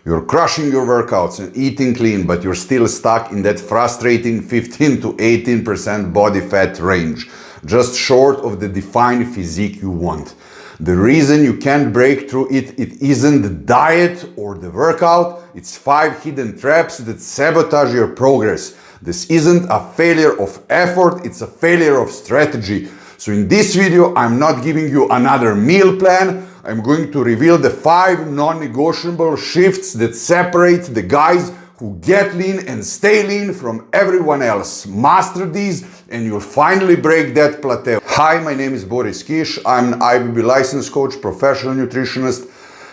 You're crushing your workouts and eating clean, but you're still stuck in that frustrating 15 to 18% body fat range, just short of the defined physique you want. The reason you can't break through it isn't the diet or the workout, it's 5 hidden traps that sabotage your progress. This isn't a failure of effort, it's a failure of strategy. So in this video, I'm not giving you another meal plan. I'm going to reveal the 5 non-negotiable shifts that separate the guys who get lean and stay lean from everyone else. Master these and you'll finally break that plateau. Hi, my name is Boris Kish. I'm an IBB licensed coach, professional nutritionist,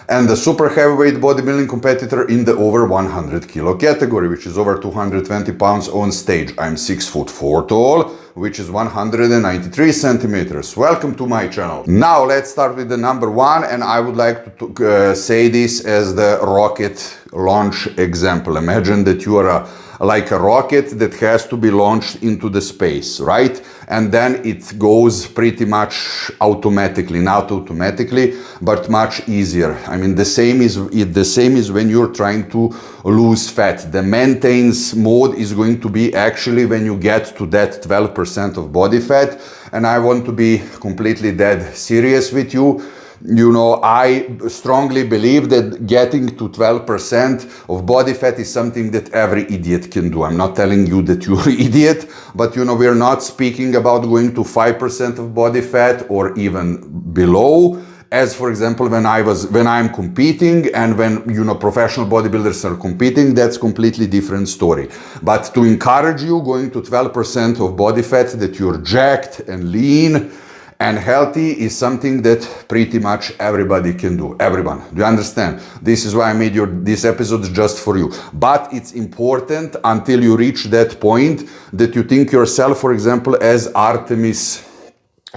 and the super heavyweight bodybuilding competitor in the over 100 kilo category, which is over 220 pounds on stage. I'm 6'4" tall, which is 193 centimeters. Welcome to my channel. Now let's start with the number 1, and I would like to say this as the rocket launch example. Imagine that you are like a rocket that has to be launched into the space, right? And then it goes pretty much automatically, not automatically, but much easier. I mean, the same is when you're trying to lose fat. The maintenance mode is going to be actually when you get to that 12% of body fat. And I want to be completely dead serious with you. You know, I strongly believe that getting to 12% of body fat is something that every idiot can do. I'm not telling you that you're an idiot, but you know, we're not speaking about going to 5% of body fat or even below. As for example, when I'm competing and when, you know, professional bodybuilders are competing, that's completely different story. But to encourage you going to 12% of body fat that you're jacked and lean and healthy is something that pretty much everybody can do. Everyone. Do you understand? This is why I made this episode just for you. But it's important until you reach that point that you think yourself, for example, as Artemis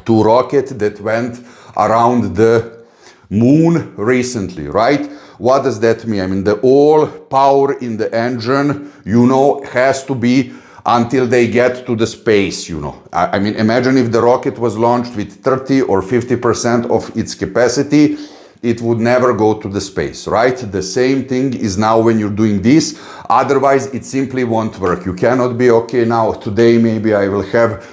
2 rocket that went around the moon recently, right? What does that mean? I mean, the all power in the engine, you know, has to be until they get to the space, you know. I mean, imagine if the rocket was launched with 30 or 50% of its capacity, it would never go to the space, right? The same thing is now when you're doing this. Otherwise, it simply won't work. You cannot be, okay, now today maybe I will have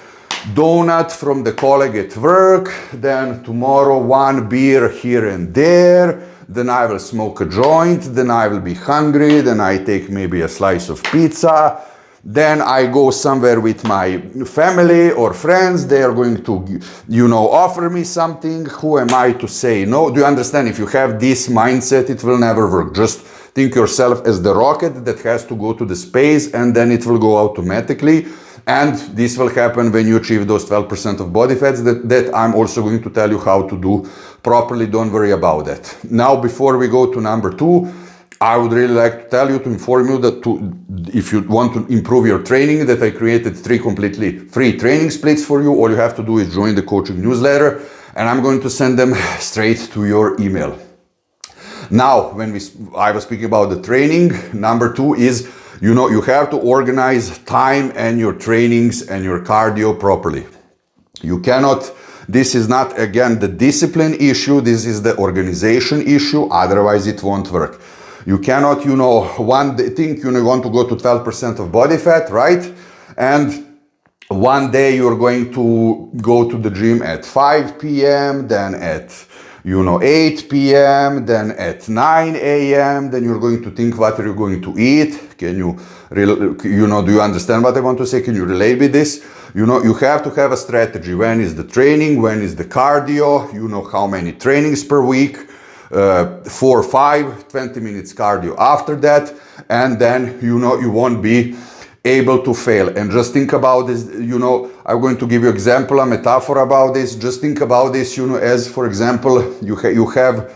donut from the colleague at work, then tomorrow 1 beer here and there, then I will smoke a joint, then I will be hungry, then I take maybe a slice of pizza, then I go somewhere with my family or friends, they are going to, you know, offer me something. Who am I to say no? Do you understand? If you have this mindset, it will never work. Just think yourself as the rocket that has to go to the space and then it will go automatically. And this will happen when you achieve those 12% of body fats that I'm also going to tell you how to do properly. Don't worry about that. Now, before we go to number 2, I would really like to tell you, to inform you that if you want to improve your training, that I created 3 completely free training splits for you. All you have to do is join the coaching newsletter and I'm going to send them straight to your email. Now, I was speaking about the training, number 2 is, you know, you have to organize time and your trainings and your cardio properly. You cannot, this is not, again, the discipline issue, this is the organization issue, otherwise it won't work. You cannot, you know, one day think you want to go to 12% of body fat, right? And one day you're going to go to the gym at 5 p.m., then at, you know, 8 p.m., then at 9 a.m., then you're going to think, what are you going to eat? Can you, you know, do you understand what I want to say? Can you relate with this? You know, you have to have a strategy. When is the training? When is the cardio? You know, how many trainings per week? 4, 5, 20 minutes cardio after that, and then, you know, you won't be able to fail. And just think about this, you know, I'm going to give you example, a metaphor about this. Just think about this, you know, as for example, you have,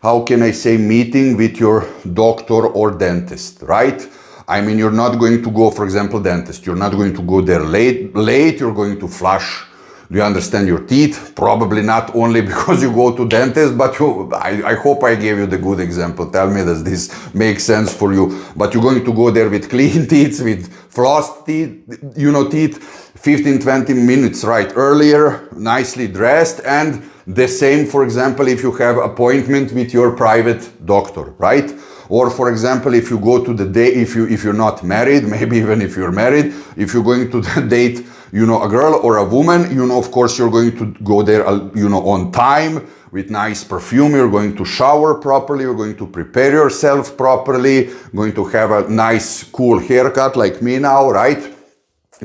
how can I say, meeting with your doctor or dentist, right? I mean, you're not going to go, for example, dentist, you're not going to go there late, you're going to flush. Do you understand your teeth? Probably not only because you go to dentist, but I hope I gave you the good example. Tell me, does this make sense for you? But you're going to go there with clean teeth, with floss teeth, you know, teeth, 15, 20 minutes right earlier, nicely dressed. And the same, for example, if you have appointment with your private doctor, right? Or for example, if you go to the date, if you're not married, maybe even if you're married, if you're going to date, you know, a girl or a woman, you know, of course you're going to go there, you know, on time, with nice perfume, you're going to shower properly, you're going to prepare yourself properly, going to have a nice cool haircut like me now, right?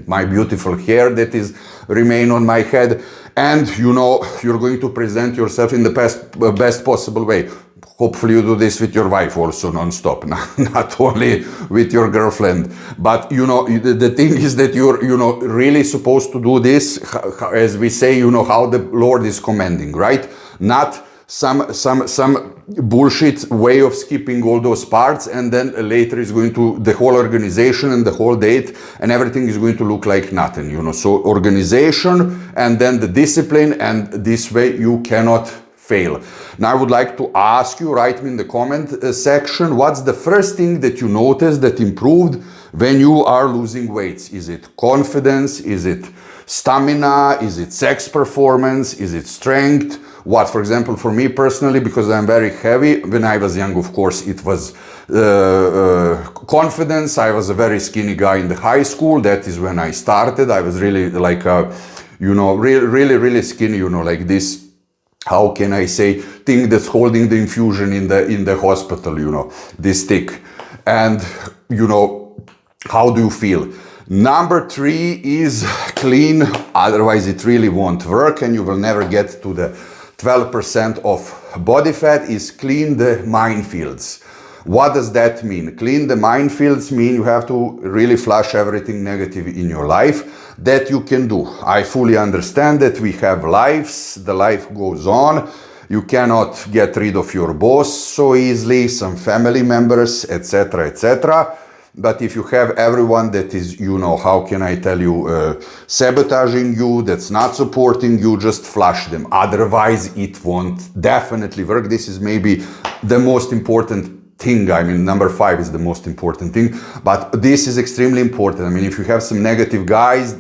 My beautiful hair that is remain on my head, and you know, you're going to present yourself in the best possible way. Hopefully you do this with your wife also non-stop, not only with your girlfriend. But you know, the thing is that you're, you know, really supposed to do this, as we say, you know, how the Lord is commanding, right? Not some bullshit way of skipping all those parts, and then later is going to, the whole organization and the whole date and everything is going to look like nothing, you know. So organization and then the discipline, and this way you cannot fail. Now I would like to ask you, write me in the comment section, what's the first thing that you noticed that improved when you are losing weights? Is it confidence? Is it stamina? Is it sex performance? Is it strength? What, for example, for me personally, because I'm very heavy, when I was young, of course, it was confidence. I was a very skinny guy in the high school. That is when I started. I was really like, you know, really skinny, you know, like this, how can I say, thing that's holding the infusion in the hospital, you know, this thick. And, you know, how do you feel? Number 3 is clean, otherwise it really won't work and you will never get to the 12% of body fat. Is clean the minefields. What does that mean? Clean the minefields mean you have to really flush everything negative in your life. That you can do. I fully understand that we have lives, the life goes on. You cannot get rid of your boss so easily, some family members, etc., etc. But if you have everyone that is, you know, how can I tell you, sabotaging you, that's not supporting you, just flush them. Otherwise, it won't definitely work. This is maybe the most important thing. I mean, number 5 is the most important thing, but this is extremely important. I mean, if you have some negative guys,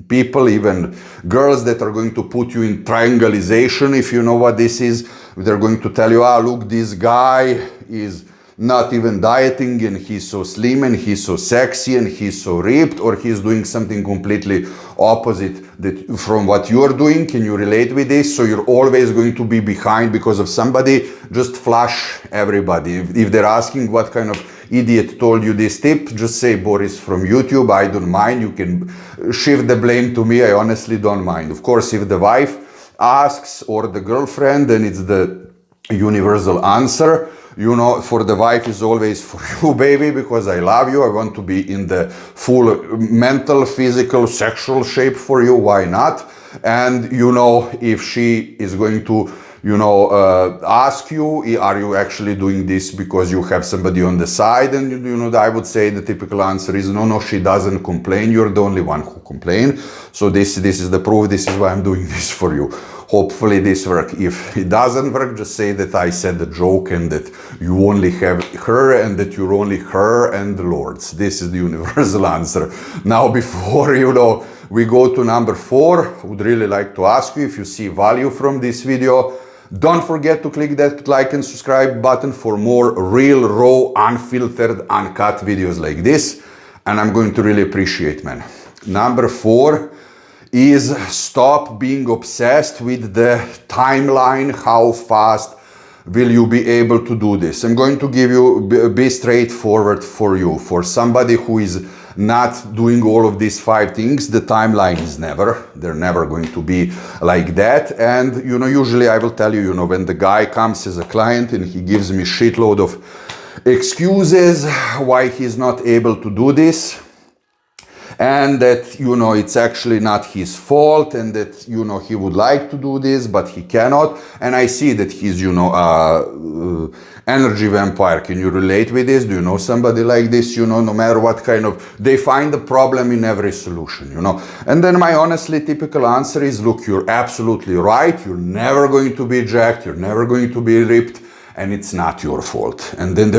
people, even girls that are going to put you in triangulation, if you know what this is, they're going to tell you, ah, look, this guy is not even dieting and he's so slim and he's so sexy and he's so ripped, or he's doing something completely opposite that from what you're doing. Can you relate with this? So you're always going to be behind because of somebody. Just flush everybody. If they're asking what kind of idiot told you this tip, just say Boris from YouTube. I don't mind. You can shift the blame to me. I honestly don't mind. Of course, if the wife asks or the girlfriend, then it's the universal answer. You know, for the wife is always for you, baby, because I love you. I want to be in the full mental, physical, sexual shape for you. Why not? And, you know, if she is going to, you know, ask you, are you actually doing this because you have somebody on the side? And, you know, I would say the typical answer is no, she doesn't complain. You're the only one who complains. So this is the proof. This is why I'm doing this for you. Hopefully this works. If it doesn't work, just say that I said the joke and that you only have her and that you're only her and the Lord's. This is the universal answer. Now, before, you know, we go to number 4, I would really like to ask you if you see value from this video. Don't forget to click that like and subscribe button for more real, raw, unfiltered, uncut videos like this. And I'm going to really appreciate, man. Number 4 is stop being obsessed with the timeline. How fast will you be able to do this? I'm going to give you, be straightforward for you. For somebody who is not doing all of these 5 things, the timeline is they're never going to be like that. And, you know, usually I will tell you, you know, when the guy comes as a client and he gives me shitload of excuses why he's not able to do this, and that, you know, it's actually not his fault, and that, you know, he would like to do this, but he cannot. And I see that he's, you know, energy vampire. Can you relate with this? Do you know somebody like this? You know, no matter what kind of, they find the problem in every solution, you know. And then my honestly typical answer is, look, you're absolutely right. You're never going to be jacked. You're never going to be ripped. And it's not your fault. And then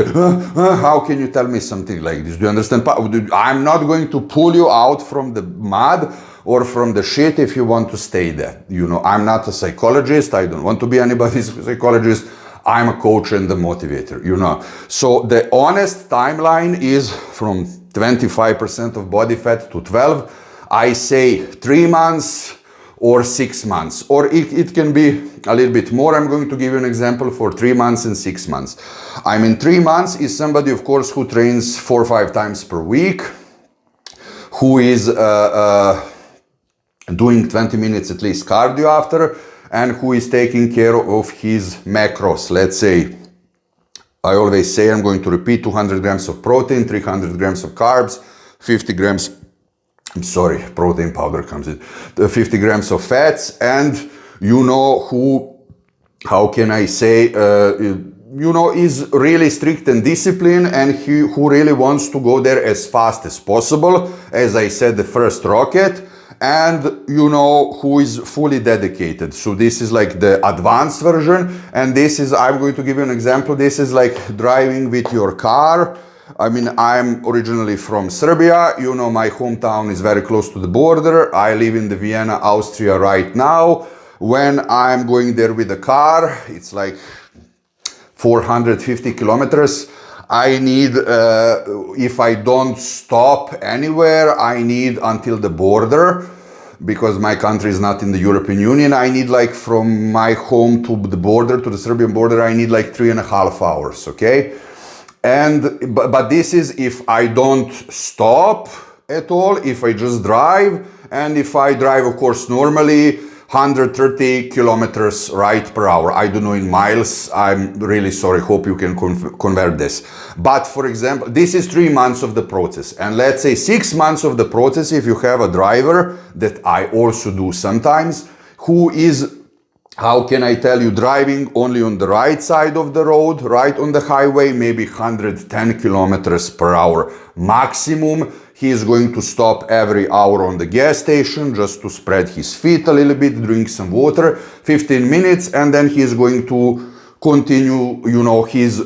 how can you tell me something like this? Do you understand? I'm not going to pull you out from the mud or from the shit if you want to stay there. You know, I'm not a psychologist. I don't want to be anybody's psychologist. I'm a coach and a motivator, you know. So the honest timeline is from 25% of body fat to 12. I say 3 months or 6 months, or it can be a little bit more. I'm going to give you an example for 3 months and 6 months. I mean, 3 months is somebody, of course, who trains 4 or 5 times per week, who is doing 20 minutes at least cardio after, and who is taking care of his macros. Let's say, I always say, I'm going to repeat, 200 grams of protein, 300 grams of carbs, 50 grams, I'm sorry, protein powder comes in, 50 grams of fats, and you know who, how can I say, you know, is really strict and disciplined, and who really wants to go there as fast as possible, as I said, the first rocket, and you know, who is fully dedicated. So this is like the advanced version, and this is, I'm going to give you an example. This is like driving with your car. I mean, I'm originally from Serbia. You know, my hometown is very close to the border. I live in the Vienna, Austria right now. When I'm going there with the car, it's like 450 kilometers. I need, if I don't stop anywhere, I need until the border, because my country is not in the European Union. I need like from my home to the border, to the Serbian border, I need like 3.5 hours, okay? And, but this is if I don't stop at all, if I just drive, and if I drive, of course, normally, 130 kilometers right per hour. I don't know in miles. I'm really sorry. Hope you can convert this. But for example, this is 3 months of the process. And let's say 6 months of the process, if you have a driver, that I also do sometimes, who is, how can I tell you, driving only on the right side of the road, right on the highway, maybe 110 kilometers per hour maximum. He is going to stop every hour on the gas station just to spread his feet a little bit, drink some water, 15 minutes, and then he is going to continue, you know, his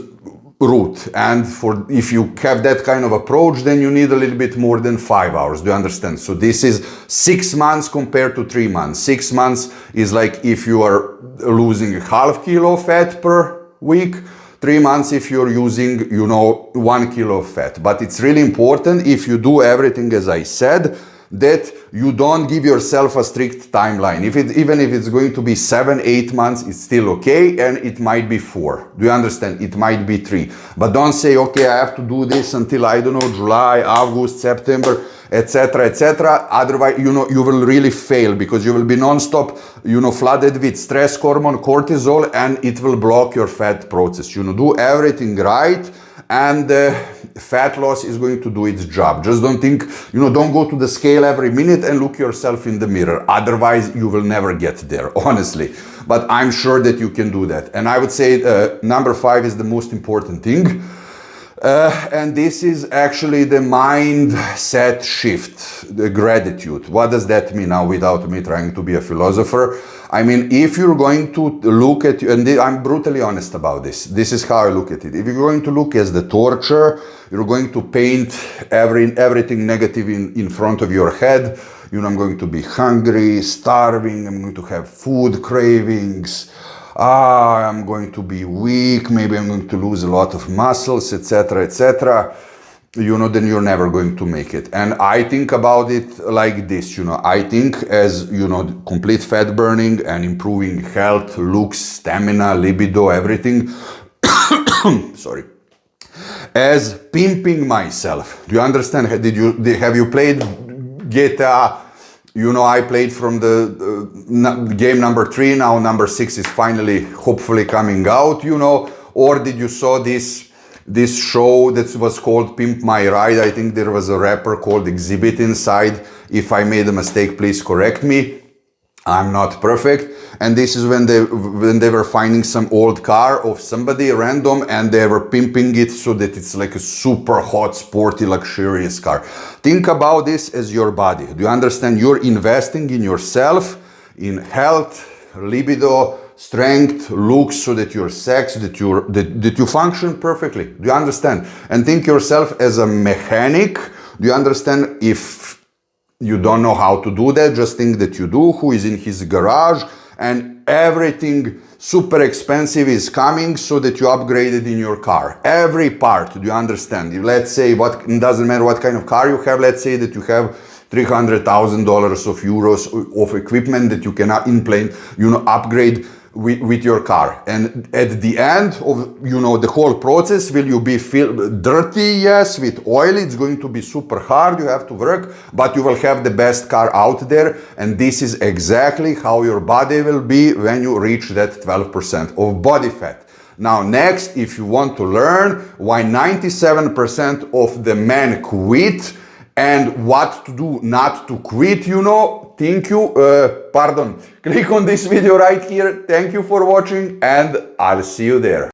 route. And for, if you have that kind of approach, then you need a little bit more than 5 hours. Do you understand? So this is 6 months compared to 3 months. 6 months is like if you are losing a half kilo of fat per week. 3 months if you're using, you know, 1 kilo of fat. But it's really important, if you do everything as I said, that you don't give yourself a strict timeline. Even if it's going to be 7, 8 months, it's still okay, and it might be 4. Do you understand? It might be 3. But don't say, okay, I have to do this until, I don't know, July, August, September, etc., etc. Otherwise, you know, you will really fail, because you will be non-stop, you know, flooded with stress hormone, cortisol, and it will block your fat process. You know, do everything right, and fat loss is going to do its job. Just don't think, you know, don't go to the scale every minute and look yourself in the mirror. Otherwise, you will never get there, honestly. But I'm sure that you can do that. And I would say number 5 is the most important thing. And this is actually the mindset shift, the gratitude. What does that mean now, without me trying to be a philosopher? I mean, if you're going to look at, and I'm brutally honest about this, this is how I look at it. If you're going to look as the torture, you're going to paint everything negative in front of your head. You know, I'm going to be hungry, starving, I'm going to have food cravings, I'm going to be weak, maybe I'm going to lose a lot of muscles, etc., etc. You know, then you're never going to make it. And I think about it like this, you know, I think as, you know, complete fat burning and improving health, looks, stamina, libido, everything, sorry, as pimping myself. Do you understand? Have you played GTA? You know, I played from the game number 3, now number 6 is finally, hopefully coming out, you know, or did you saw this show that was called Pimp My Ride? I think there was a rapper called Exhibit inside. If I made a mistake, please correct me. I'm not perfect. And this is when they were finding some old car of somebody random, and they were pimping it so that it's like a super hot, sporty, luxurious car. Think about this as your body. Do you understand? You're investing in yourself, in health, libido, strength, looks, so that you're sex, that you function perfectly. Do you understand? And think yourself as a mechanic. Do you understand? If you don't know how to do that, just think that you do, who is in his garage, and everything super expensive is coming so that you upgrade it in your car. Every part, do you understand? Let's say, what, it doesn't matter what kind of car you have, let's say that you have $300,000 of euros of equipment that you can implant, upgrade with your car. And at the end of, the whole process, will you be dirty? Yes, with oil, it's going to be super hard, you have to work, but you will have the best car out there. And this is exactly how your body will be when you reach that 12% of body fat. Now, next, if you want to learn why 97% of the men quit, and what to do not to quit, click on this video right here. Thank you for watching, and I'll see you there.